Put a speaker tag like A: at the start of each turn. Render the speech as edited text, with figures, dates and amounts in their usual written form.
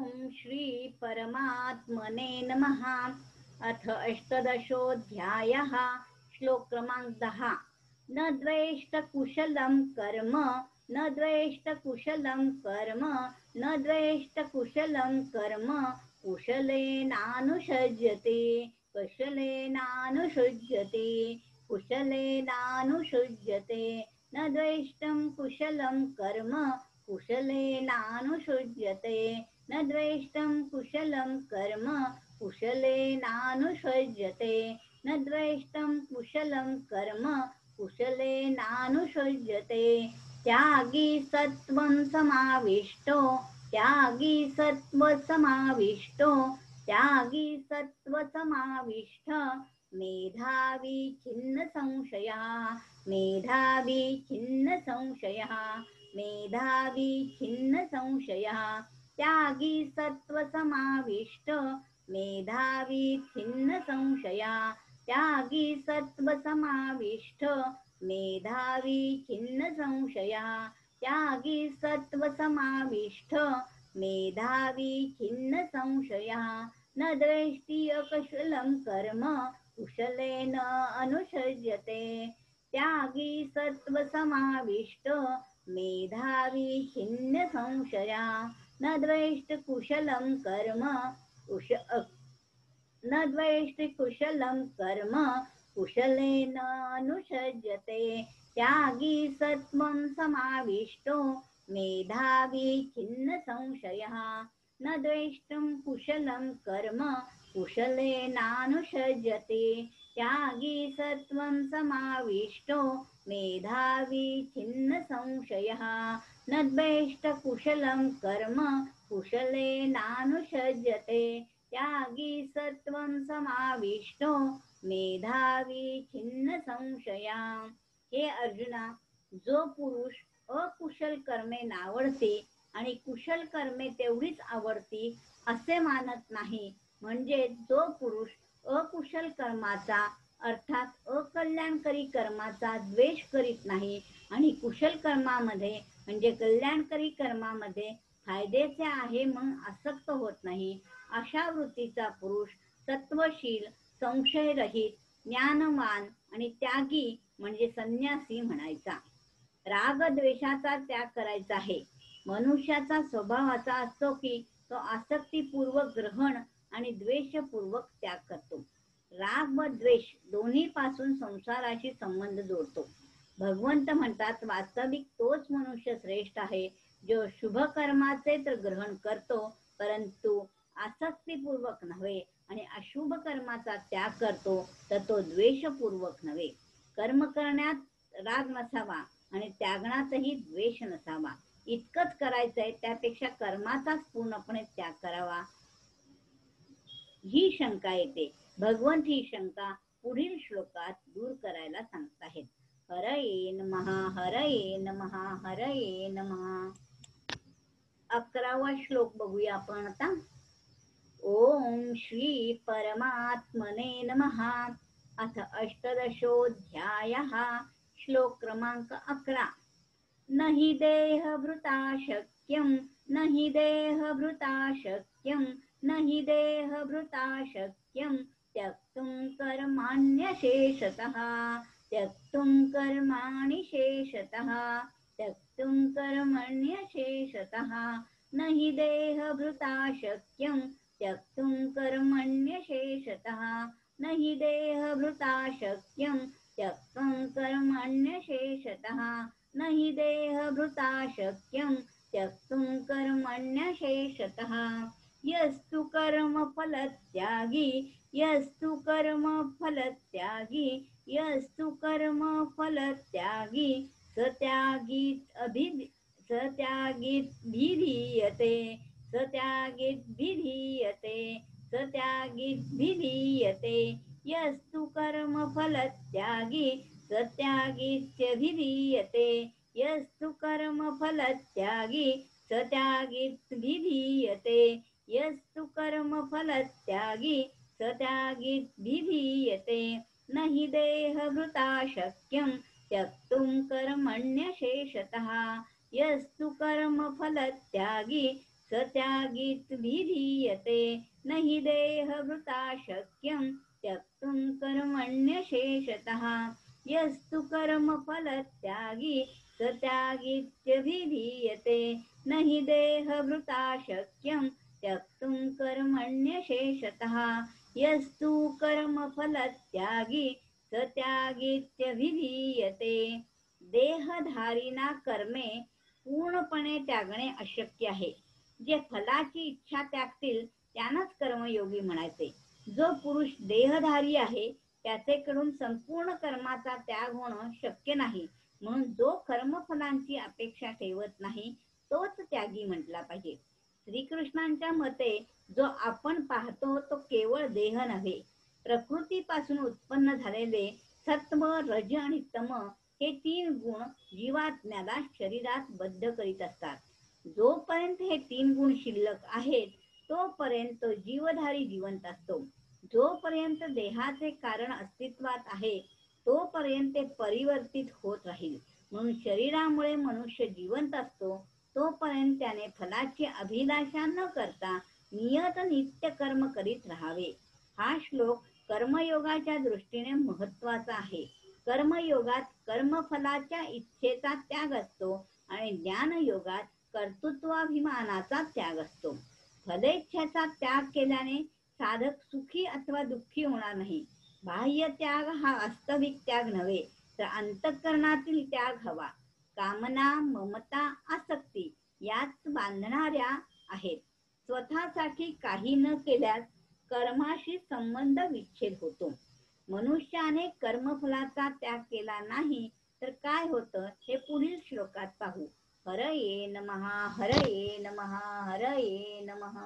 A: श्री परमात्मने नमः। अथ अष्टादशोऽध्यायः। श्लोक क्रमांक 10। न द्वेष्ट कुशलं कर्म, न द्वेष्ट कुशलं कर्म, न द्वेष्ट कुशलं कर्म, कुशलेनानुषज्यते, कुशलेनानुषज्यते, कुशलेनानुषज्यते। न द्वेष्टं कुशलं कर्म, कुशलेनानुषज्यते, न द्वेष्टं कुशलं कर्म, कुशलेनानुषज्यते, न द्वेष्टं कुशलं कर्म, कुशलेनानुषज्यते। त्यागी सत्वं समाविष्टो, त्यागी सत्वसमाविष्टो, त्यागी सत्वसमाविष्ट, मेधावी छिन्न संशयः, मेधावी छिन्न संशयः, मेधावी छिन्न संशयः। त्यागी सत्वसमाविष्ट, मेधावी छिन्न संशयः, त्यागी सत्वसमाविष्ट, मेधावी छिन्न संशयः, त्यागी सत्वसमाविष्ट, मेधावी छिन्न संशयः। न द्वेष्टि अकुशलं कर्म, कुशलेन अनुषज्यते, त्यागी सत्वसमाविष्ट, मेधावी छिन्न संशयः। न द्वेष्ट कुशलं कर्म, न द्वेष्टि कुशलं कर्म, कुशलेन अनुषज्यते, त्यागी सत्वं समाविष्टो, मेधावी छिन्न संशयः। न द्वेष्टं कुशलं कर्म, कुशलेनानुषज्यते, त्यागी सत्वं समाविष्टो, मेधावी छिन्न संशयः। न द्वेष्ट कुशलं कर्म, कुशलेनानुषज्यते, त्यागी सत्वं समाविष्टो, मेधावी छिन्न संशयः। हे अर्जुना, जो पुरुष अकुशल कर्मे नावडते आणि कुशल कर्मे तेवढीच आवडती असे मानत नाही, म्हणजे जो पुरुष अकुशल कर्माचा अर्थात अकल्याणकारी कर्माचा द्वेष करीत नाही आणि कुशल कर्मामध्ये म्हणजे कल्याणकारी कर्मामध्ये फायद्याचे आहे म्हणून आसक्त होत नाही, अशा वृत्तीचा पुरुष सत्वशील, संशयरहित, ज्ञानवान आणि त्यागी म्हणजे संन्यासी म्हणायचा. राग द्वेषाचा त्याग करायचा आहे. मनुष्याचा स्वभाव असा असतो की तो आसक्तीपूर्वक ग्रहण आणि द्वेषपूर्वक त्याग करतो. राग व द्वेष दोन्ही पासून संसाराशी संबंध जोडतो. भगवंत म्हणतात, वास्तविक तोच मनुष्य श्रेष्ठ आहे जो शुभ कर्माचे तर ग्रहण करतो, परंतु आसक्तीपूर्वक नव्हे, आणि अशुभ कर्माचा त्याग करतो तर तो द्वेषपूर्वक नव्हे. कर्म करण्यात राग नसावा आणि त्यागण्यातही द्वेष नसावा. इतकंच करायचंय, त्यापेक्षा कर्माचाच पूर्णपणे त्याग करावा ही शंका येते. भगवंत ही शंका पुढील श्लोकात दूर करायला सांगत आहेत. हरये नमः, हरये नमः, हरये नमः. 11वा श्लोक बघूया आपण आता. ओम श्री परमात्मने नमः. अथ अष्टादशोऽध्यायः. श्लोक क्रमांक 11. न हि देहभृता शक्यं, न हि देहभृता शक्यं, न हि देहभृता शक्यं, त्यक्तुं कर्माण्यशेषतः, त्यक्तुं कर्माणि शेषतः, त्यक्तुं कर्मण्यशेषतः. न हि देहभृता शक्यं त्यक्तुं कर्मण्यशेषतः, न हि देहभृता शक्यं त्यक्तुं कर्मण्यशेषतः, न हि देहभृता शक्यं त्यक्तुं कर्मण्यशेषतः. यस्तु कर्मफलत्यागी, यस्तु कर्मफलत्यागी, यस्तु कर्मफलत्यागी, सत्यागीद्भिधीयते, सत्यागीद्भिधीयते, सत्यागीद्भिधीयते. यस्तु कर्मफलत्यागी सत्यागीत्यभिधीयते, यस्तु कर्मफलत्यागी सत्यागीद्भिधीयते, यस्तु कर्मफलत्यागी सत्यागीद्भिधीयते. न हि देहभृता शक्यं त्यक्तुं कर्मण्यशेषतः, यस्तु कर्मफलत्यागी स त्यागीत विधीयते नहि देहभृता शक्यं त्यक्तुं कर्मण्यशेषतः यस्तु कर्मफलत्यागी स त्यागीत्यभिधीयते नहि देहभृता शक्यं त्यक्तुं कर्मण्यशेषतः यस्तु कर्मफलत्यागी स त्यागीत्यभिधीयते. देहधारीना कर्मे पूर्णपणे त्यागणे अशक्य आहे. जे फलाची इच्छा त्यागतील त्यांनाच कर्मयोगी म्हणायचे. जो पुरुष देहधारी आहे त्याचेकडून संपूर्ण कर्माचा त्याग होणं शक्य नाही. म्हणून जो कर्मफलांची अपेक्षा ठेवत नाही तोच त्यागी म्हटला पाहिजे. श्रीकृष्णांच्या मते जो आपण पाहतो तो केवळ देह नव्हे, प्रकृतीपासून उत्पन्न झालेले सत्व, रज आणि तम हे 3 गुण जीवात्म्याला शरीरात बद्ध करीत असतात. जोपर्यंत हे 3 गुण शिल्लक आहेत तोपर्यंत जीवधारी जिवंत असतो. जोपर्यंत देहाचे कारण अस्तित्वात आहे तोपर्यंत ते परिवर्तित होत राहील. म्हणून शरीरामुळे मनुष्य जिवंत असतो तोपर्यंत त्याने फलाची अभिलाषा न करता नियत नित्य कर्म करीत राहावे. हा श्लोक कर्मयोगाच्या दृष्टीने महत्वाचा आहे. कर्मयोगात कर्मफलाच्या इच्छेचा त्याग असतो आणि ज्ञानयोगात कर्तृत्वाभिमानाचा त्याग असतो. फलेच्छेचा त्याग केल्याने साधक सुखी अथवा दुःखी होणार नाही. बाह्य त्याग हा वास्तविक त्याग नव्हे तर अंतःकरणातील त्याग हवा. कामना, ममता, आसक्ती याच बांधणाऱ्या आहेत. स्वतःसाठी काही न केल्यास कर्माशी संबंध विच्छेद होतो. मनुष्याने कर्मफलाचा त्याग केला नाही तर काय होतं हे पुढील श्लोकात पाहू. हरये नमः, हरये नमः, हरये नमः.